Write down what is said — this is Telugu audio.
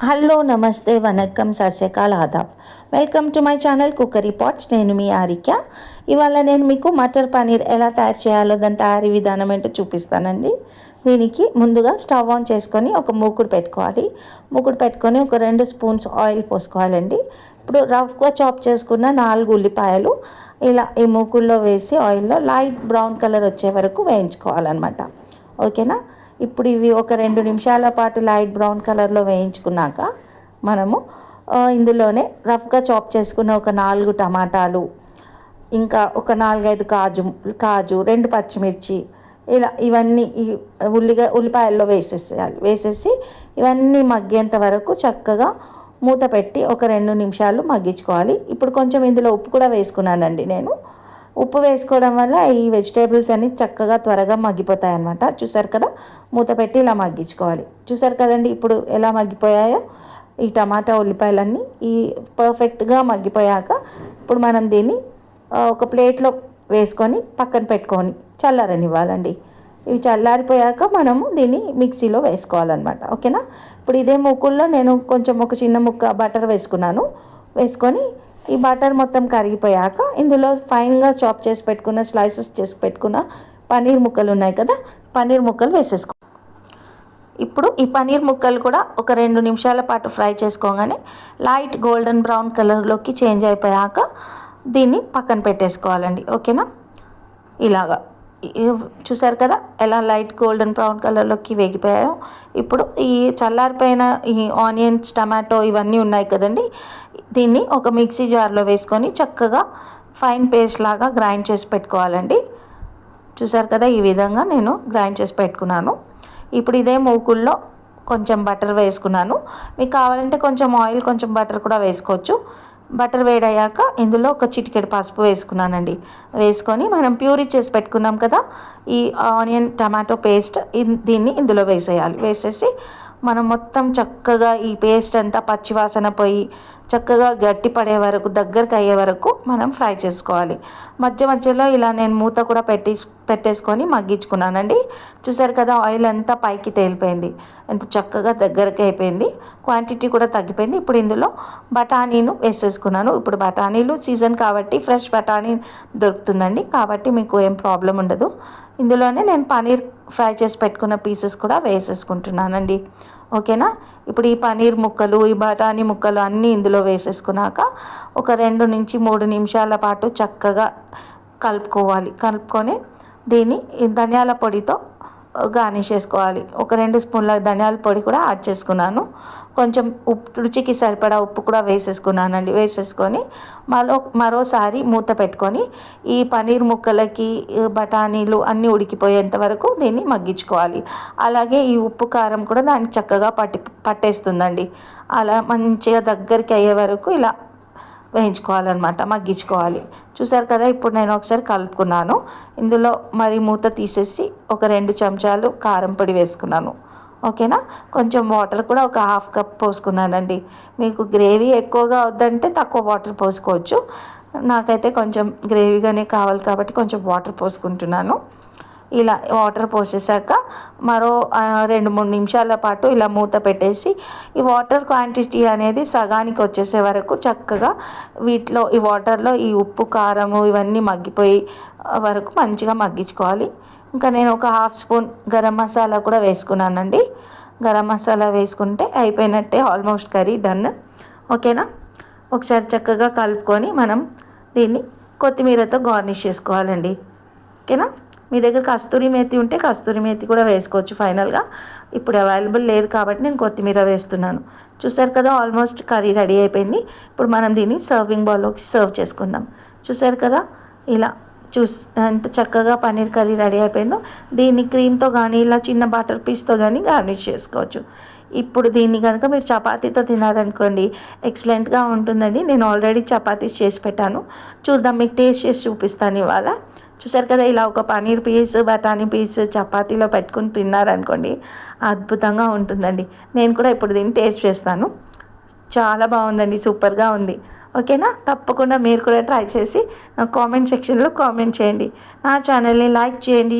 హలో నమస్తే వనక్కం సస్యకాల్ ఆదాబ్. Welcome to my channel cookery pots. నేను మీ ఆరిక. ఇవాళ నేను మీకు మటర్ పన్నీర్ ఎలా తయారు చేయాలో దాని తయారీ విధానం ఏంటో చూపిస్తానండి. దీనికి ముందుగా స్టవ్ ఆన్ చేసుకొని ఒక మూకుడు పెట్టుకోవాలి. మూకుడు పెట్టుకొని ఒక 2 స్పూన్స్ ఆయిల్ పోసుకోవాలండి. ఇప్పుడు రఫ్గా చాప్ చేసుకున్న 4 ఉల్లిపాయలు ఇలా ఈ మూకుడులో వేసి ఆయిల్లో లైట్ బ్రౌన్ కలర్ వచ్చే వరకు వేయించుకోవాలన్నమాట. ఓకేనా. ఇప్పుడు ఇవి ఒక 2 నిమిషాల పాటు లైట్ బ్రౌన్ కలర్లో వేయించుకున్నాక మనము ఇందులోనే రఫ్గా చాప్ చేసుకున్న ఒక 4 టమాటాలు, ఇంకా ఒక 4-5 కాజు 2 పచ్చిమిర్చి ఇలా ఇవన్నీ ఈ ఉల్లిపాయల్లో వేసేసేయాలి. వేసేసి ఇవన్నీ మగ్గేంత వరకు చక్కగా మూత పెట్టి ఒక 2 నిమిషాలు మగ్గించుకోవాలి. ఇప్పుడు కొంచెం ఇందులో ఉప్పు కూడా వేసుకున్నానండి నేను. ఉప్పు వేసుకోవడం వల్ల ఈ వెజిటేబుల్స్ అన్నీ చక్కగా త్వరగా మగ్గిపోతాయి అన్నమాట. చూసారు కదా, మూత పెట్టి ఇలా మగ్గించుకోవాలి. చూసారు కదండి ఇప్పుడు ఎలా మగ్గిపోయాయో ఈ టమాటా ఉల్లిపాయలన్నీ ఈ పర్ఫెక్ట్గా మగ్గిపోయాక ఇప్పుడు మనం దీన్ని ఒక ప్లేట్లో వేసుకొని పక్కన పెట్టుకొని చల్లారనివ్వాలండి. ఇవి చల్లారిపోయాక మనము దీన్ని మిక్సీలో వేసుకోవాలన్నమాట. ఓకేనా. ఇప్పుడు ఇదే మూకుల్లో నేను కొంచెం ఒక చిన్న ముక్క బటర్ వేసుకున్నాను. వేసుకొని ఈ బటర్ మొత్తం కరిగిపోయాక ఇందులో ఫైన్గా చాప్ చేసి పెట్టుకున్న స్లైసెస్ చేసి పెట్టుకున్న పన్నీర్ ముక్కలు ఉన్నాయి కదా, పన్నీర్ ముక్కలు వేసేసుకో. ఇప్పుడు ఈ పన్నీర్ ముక్కలు కూడా ఒక 2 నిమిషాల పాటు ఫ్రై చేసుకోగానే లైట్ గోల్డెన్ బ్రౌన్ కలర్లోకి చేంజ్ అయిపోయాక దీన్ని పక్కన పెట్టేసుకోవాలండి. ఓకేనా. ఇలాగా చూసారు కదా ఎలా లైట్ గోల్డెన్ బ్రౌన్ కలర్లోకి వేగిపోయాయో. ఇప్పుడు ఈ చల్లారిపోయిన ఈ ఆనియన్స్, టమాటో ఇవన్నీ ఉన్నాయి కదండి, దీన్ని ఒక మిక్సీ జార్లో వేసుకొని చక్కగా ఫైన్ పేస్ట్ లాగా గ్రైండ్ చేసి పెట్టుకోవాలండి. చూసారు కదా ఈ విధంగా నేను గ్రైండ్ చేసి పెట్టుకున్నాను. ఇప్పుడు ఇదే మూకుల్లో కొంచెం బటర్ వేసుకున్నాను. మీకు కావాలంటే కొంచెం ఆయిల్ కొంచెం బటర్ కూడా వేసుకోవచ్చు. బటర్ వేడయ్యాక ఇందులో ఒక చిటికెడు పసుపు వేసుకున్నానండి. వేసుకొని మనం ప్యూరీ చేసి పెట్టుకున్నాం కదా ఈ ఆనియన్ టమాటో పేస్ట్, దీన్ని ఇందులో వేసేయాలి. వేసేసి మనం మొత్తం చక్కగా ఈ పేస్ట్ అంతా పచ్చివాసన పోయి చక్కగా గట్టి పడే వరకు, దగ్గరికి అయ్యే వరకు మనం ఫ్రై చేసుకోవాలి. మధ్య మధ్యలో ఇలా నేను మూత కూడా పెట్టేసుకొని మగ్గించుకున్నానండి. చూసారు కదా ఆయిల్ అంతా పైకి తేలిపోయింది, ఎంత చక్కగా దగ్గరికి అయిపోయింది, క్వాంటిటీ కూడా తగ్గిపోయింది. ఇప్పుడు ఇందులో బఠానీను వేసేసుకున్నాను. ఇప్పుడు బఠానీలు సీజన్ కాబట్టి ఫ్రెష్ బఠానీ దొరుకుతుందండి, కాబట్టి మీకు ఏం ప్రాబ్లం ఉండదు. ఇందులోనే నేను పన్నీర్ ఫ్రై చేసి పెట్టుకున్న పీసెస్ కూడా వేసేసుకుంటున్నానండి. ఓకేనా. ఇప్పుడు ఈ పన్నీర్ ముక్కలు, ఈ బఠానీ ముక్కలు అన్నీ ఇందులో వేసేసుకున్నాక ఒక 2 నుంచి 3 నిమిషాల పాటు చక్కగా కలుపుకొని దీన్ని ధనియాల పొడితో గార్నిష్ చేసుకోవాలి. ఒక 2 స్పూన్ల ధనియాల పొడి కూడా యాడ్ చేసుకున్నాను. కొంచెం రుచికి సరిపడా ఉప్పు కూడా వేసేసుకున్నానండి. వేసేసుకొని మరోసారి మూత పెట్టుకొని ఈ పన్నీర్ ముక్కలకి బఠానీలు అన్నీ ఉడికిపోయేంత వరకు దీన్ని మగ్గించుకోవాలి. అలాగే ఈ ఉప్పు కారం కూడా దానికి చక్కగా పట్టేస్తుందండి. అలా మంచిగా దగ్గరికి అయ్యే వరకు ఇలా వేయించుకోవాలన్నమాట, మగ్గించుకోవాలి. చూసారు కదా ఇప్పుడు నేను ఒకసారి కలుపుకున్నాను. ఇందులో మరి మూత తీసేసి ఒక 2 చెంచాలు కారం పొడి వేసుకున్నాను. ఓకేనా. కొంచెం వాటర్ కూడా ఒక 1/2 కప్ పోసుకున్నానండి. మీకు గ్రేవీ ఎక్కువగా వద్దంటే తక్కువ వాటర్ పోసుకోవచ్చు. నాకైతే కొంచెం గ్రేవీగానే కావాలి కాబట్టి కొంచెం వాటర్ పోసుకుంటున్నాను. ఇలా వాటర్ పోసేసాక మరో 2-3 నిమిషాల పాటు ఇలా మూత పెట్టేసి ఈ వాటర్ క్వాంటిటీ అనేది సగానికి వచ్చేసే వరకు చక్కగా ఈ వాటర్లో ఈ ఉప్పు కారము ఇవన్నీ మగ్గిపోయి వరకు మంచిగా మగ్గించుకోవాలి. ఇంకా నేను ఒక 1/2 స్పూన్ గరం మసాలా కూడా వేసుకున్నానండి. గరం మసాలా వేసుకుంటే అయిపోయినట్టే, ఆల్మోస్ట్ కర్రీ డన్. ఓకేనా. ఒకసారి చక్కగా కలుపుకొని మనం దీన్ని కొత్తిమీరతో గార్నిష్ చేసుకోవాలండి. ఓకేనా. మీ దగ్గర కస్తూరి మేతి ఉంటే కస్తూరి మేతి కూడా వేసుకోవచ్చు ఫైనల్గా. ఇప్పుడు అవైలబుల్ లేదు కాబట్టి నేను కొత్తిమీర వేస్తున్నాను. చూసారు కదా ఆల్మోస్ట్ కర్రీ రెడీ అయిపోయింది. ఇప్పుడు మనం దీన్ని సర్వింగ్ బౌల్లోకి సర్వ్ చేసుకుందాం. చూసారు కదా ఇలా ఎంత చక్కగా పన్నీర్ కర్రీ రెడీ అయిపోయిందో. దీన్ని క్రీమ్తో కానీ ఇలా చిన్న బటర్ పీస్తో కానీ గార్నిష్ చేసుకోవచ్చు. ఇప్పుడు దీన్ని కనుక మీరు చపాతీతో తినారనుకోండి ఎక్సలెంట్గా ఉంటుందండి. నేను ఆల్రెడీ చపాతీస్ చేసి పెట్టాను, చూద్దాం మీకు టేస్ట్ చేసి చూపిస్తాను ఇవాళ. చూసారు కదా ఇలా ఒక పన్నీర్ పీస్, బఠానీ పీస్ చపాతీలో పెట్టుకుని తిన్నారనుకోండి అద్భుతంగా ఉంటుందండి. నేను కూడా ఇప్పుడు దీన్ని టేస్ట్ చేస్తాను. చాలా బాగుందండి, సూపర్గా ఉంది. ఓకేనా. తప్పకుండా మీరు కూడా ట్రై చేసి కామెంట్ సెక్షన్లో కామెంట్ చేయండి. నా ఛానల్ని లైక్ చేయండి.